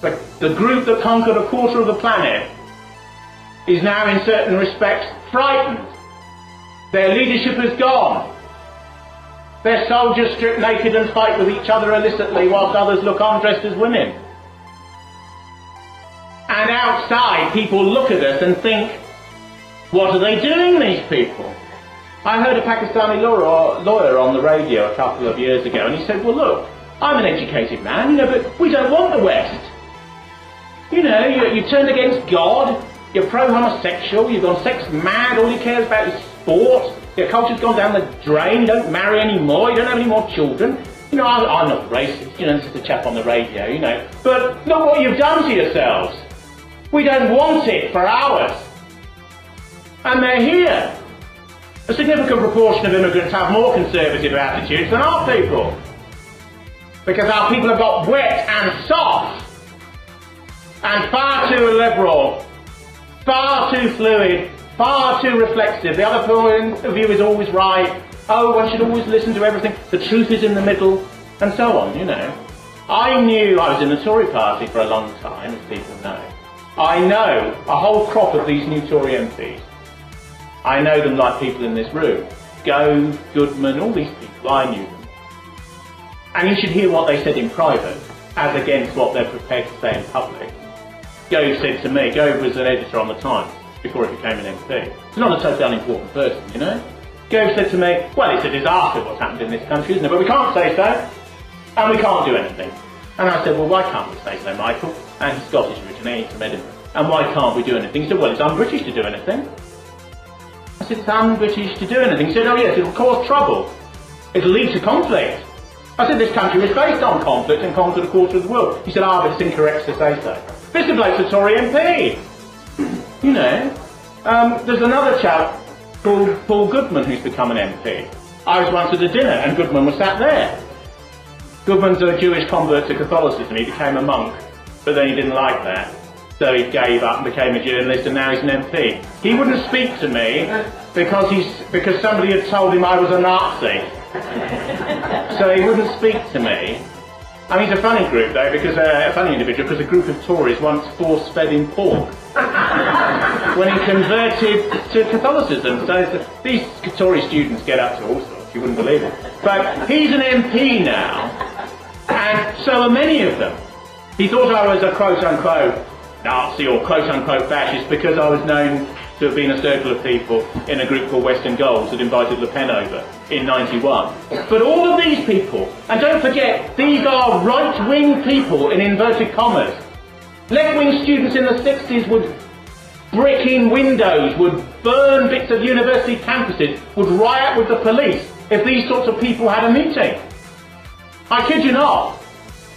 The group that conquered a quarter of the planet is now in certain respects frightened. Their leadership is gone. Their soldiers strip naked and fight with each other illicitly whilst others look on dressed as women. And outside people look at us and think, what are they doing, these people? I heard a Pakistani lawyer on the radio a couple of years ago, and he said, well look, I'm an educated man, but we don't want the West. You turned against God, you're pro-homosexual, you've gone sex mad, all you care about is sport, your culture's gone down the drain, you don't marry anymore, you don't have any more children. I'm not racist, this is the chap on the radio, but look what you've done to yourselves. We don't want it for ours. And they're here. A significant proportion of immigrants have more conservative attitudes than our people. Because our people have got wet and soft and far too liberal, far too fluid, far too reflexive. The other point of view is always right. Oh, one should always listen to everything. The truth is in the middle, and so on, I knew I was in the Tory party for a long time, as people know. I know a whole crop of these new Tory MPs. I know them like people in this room. Gove, Goodman, all these people, I knew them. And you should hear what they said in private, as against what they're prepared to say in public. Gove said to me, Gove was an editor on the Times before he became an MP. He's not a totally unimportant person, Gove said to me, well, it's a disaster what's happened in this country, isn't it? But we can't say so, and we can't do anything. And I said, well, why can't we say so, Michael? And he's Scottish originally, he's from Edinburgh. And why can't we do anything? He said, well, it's un-British to do anything. I said, it's un-British to do anything. He said, oh yes, it'll cause trouble. It'll lead to conflict. I said, this country was based on conflict and conquered a quarter of the world. He said, but it's incorrect to say so. This bloke's a Tory MP. There's another chap called Paul Goodman who's become an MP. I was once at a dinner and Goodman was sat there. Goodman's a Jewish convert to Catholicism. He became a monk, but then he didn't like that. So he gave up and became a journalist, and now he's an MP. He wouldn't speak to me because somebody had told him I was a Nazi. So he wouldn't speak to me. I mean, it's a funny group though, because a funny individual, because a group of Tories once force-fed him pork when he converted to Catholicism. So these Tory students get up to all sorts, you wouldn't believe it. But he's an MP now, and so are many of them. He thought I was a quote-unquote Nazi or quote-unquote fascist because I was known to have been a circle of people in a group called Western Goals that invited Le Pen over in '91. But all of these people, and don't forget, these are right-wing people in inverted commas. Left-wing students in the 60s would brick in windows, would burn bits of university campuses, would riot with the police if these sorts of people had a meeting. I kid you not.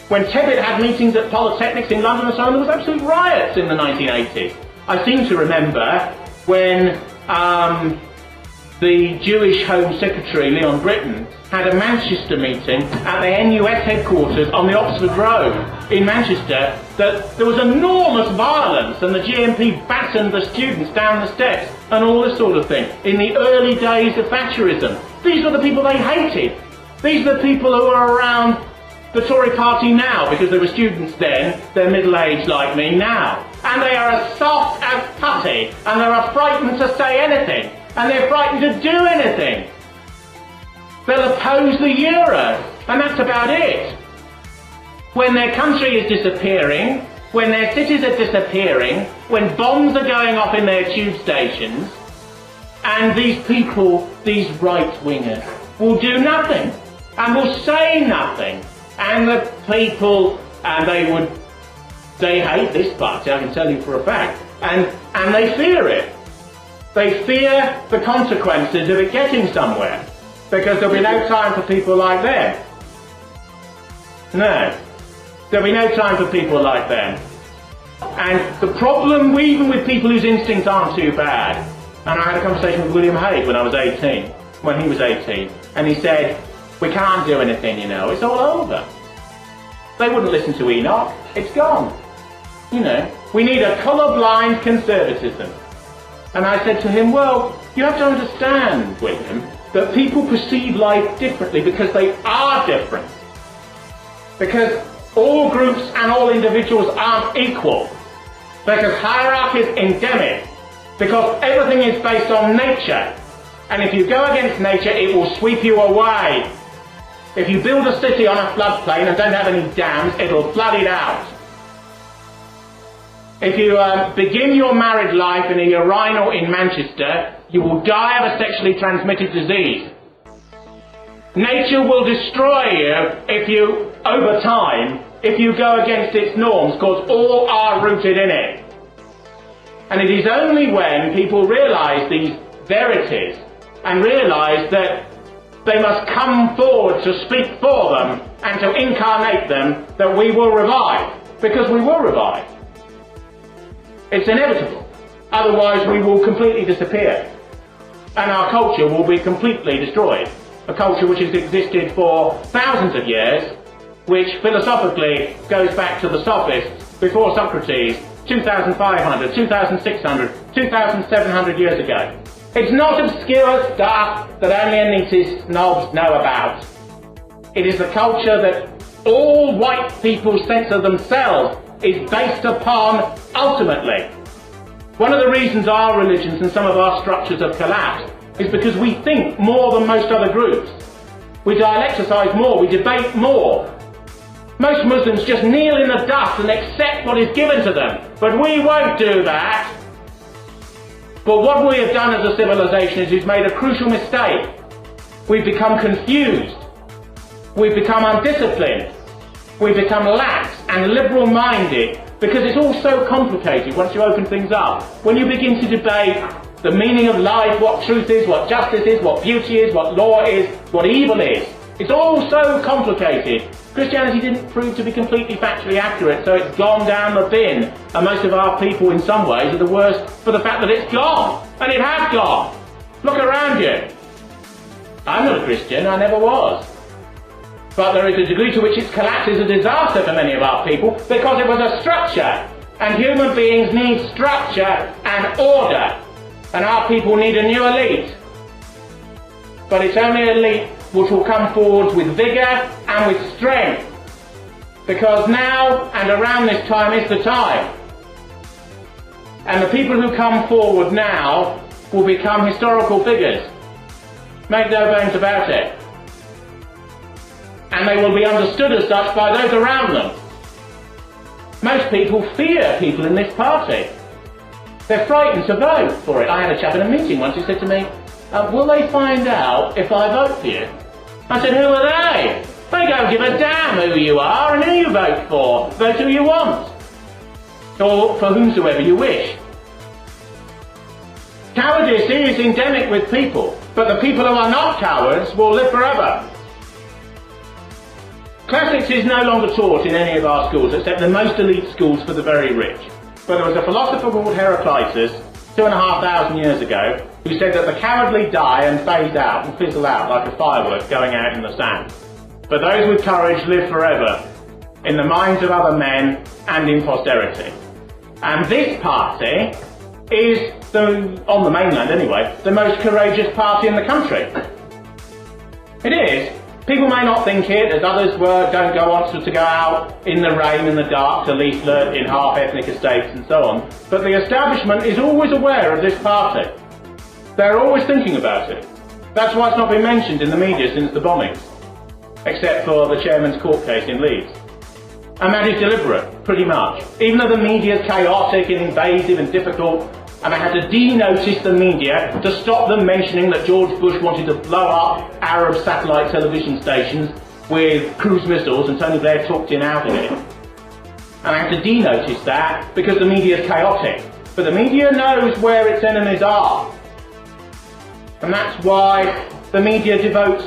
When Tebbit had meetings at polytechnics in London and so on, there was absolute riots in the 1980s. I seem to remember when the Jewish Home Secretary, Leon Britton, had a Manchester meeting at the NUS headquarters on the Oxford Road in Manchester, that there was enormous violence and the GMP battened the students down the steps and all this sort of thing in the early days of Thatcherism. These were the people they hated. These are the people who are around the Tory party now, because they were students then, they're middle-aged like me now. And they are as soft as putty, and they're frightened to say anything, and they're frightened to do anything. They'll oppose the euro, and that's about it. When their country is disappearing, when their cities are disappearing, when bombs are going off in their tube stations, and these people, these right-wingers, will do nothing, and will say nothing. And the people, and they hate this party, I can tell you for a fact, and they fear it. They fear the consequences of it getting somewhere, because there'll be no time for people like them. No, there'll be no time for people like them. And the problem, even with people whose instincts aren't too bad, and I had a conversation with William Hague when he was 18, and he said, we can't do anything, it's all over. They wouldn't listen to Enoch, it's gone. We need a colour-blind conservatism. And I said to him, well, you have to understand, William, that people perceive life differently because they are different. Because all groups and all individuals aren't equal, because hierarchy is endemic, because everything is based on nature, and if you go against nature it will sweep you away. If you build a city on a floodplain and don't have any dams, it'll flood it out. If you begin your married life in a urinal in Manchester, you will die of a sexually transmitted disease. Nature will destroy you if you, over time, if you go against its norms, because all are rooted in it. And it is only when people realise these verities and realise that they must come forward to speak for them and to incarnate them that we will revive. Because we will revive. It's inevitable. Otherwise we will completely disappear. And our culture will be completely destroyed. A culture which has existed for thousands of years, which philosophically goes back to the sophists before Socrates, 2,500, 2,600, 2,700 years ago. It's not obscure stuff that only elitist snobs know about. It is the culture that all white people's sense of themselves is based upon ultimately. One of the reasons our religions and some of our structures have collapsed is because we think more than most other groups. We dialecticize more, we debate more. Most Muslims just kneel in the dust and accept what is given to them, but we won't do that. But what we have done as a civilization is we've made a crucial mistake. We've become confused. We've become undisciplined. We've become lax and liberal-minded because it's all so complicated once you open things up. When you begin to debate the meaning of life, what truth is, what justice is, what beauty is, what law is, what evil is, it's all so complicated. Christianity didn't prove to be completely factually accurate, so it's gone down the bin. And most of our people in some ways are the worst for the fact that it's gone. And it has gone. Look around you. I'm not a Christian, I never was. But there is a degree to which its collapse is a disaster for many of our people because it was a structure. And human beings need structure and order. And our people need a new elite. But it's only an elite which will come forward with vigour and with strength. Because now and around this time is the time. And the people who come forward now will become historical figures. Make no bones about it. And they will be understood as such by those around them. Most people fear people in this party. They're frightened to vote for it. I had a chap in a meeting once who said to me, will they find out if I vote for you? I said, who are they? They don't give a damn who you are and who you vote for. Vote who you want. Or for whomsoever you wish. Cowardice is endemic with people, but the people who are not cowards will live forever. Classics is no longer taught in any of our schools, except the most elite schools for the very rich. But there was a philosopher called Heraclitus, 2,500 years ago, who said that the cowardly die and phase out and fizzle out like a firework going out in the sand. But those with courage live forever, in the minds of other men and in posterity. And this party is, on the mainland anyway, the most courageous party in the country. It is. People may not think it, as others don't go on to go out in the rain and the dark to leaflet in half-ethnic estates and so on. But the establishment is always aware of this party. They're always thinking about it. That's why it's not been mentioned in the media since the bombings, except for the chairman's court case in Leeds. And that is deliberate, pretty much. Even though the media is chaotic and invasive and difficult, and I had to denotice the media to stop them mentioning that George Bush wanted to blow up Arab satellite television stations with cruise missiles, and Tony Blair talked him out of it. And I had to denotice that because the media is chaotic. But the media knows where its enemies are. And that's why the media devotes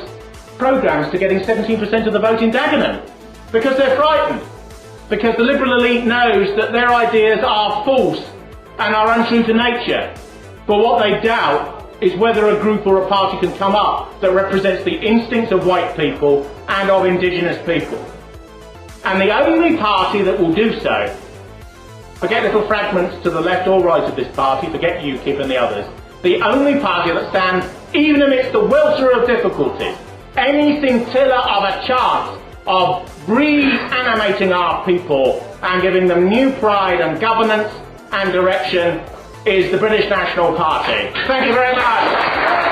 programmes to getting 17% of the vote in Dagenham. Because they're frightened. Because the liberal elite knows that their ideas are false and are untrue to nature. But what they doubt is whether a group or a party can come up that represents the instincts of white people and of indigenous people. And the only party that will do so, forget little fragments to the left or right of this party, forget UKIP and the others, the only party that stands even amidst the welter of difficulties, any scintilla of a chance of reanimating our people and giving them new pride and governance and direction is the British National Party. Thank you very much.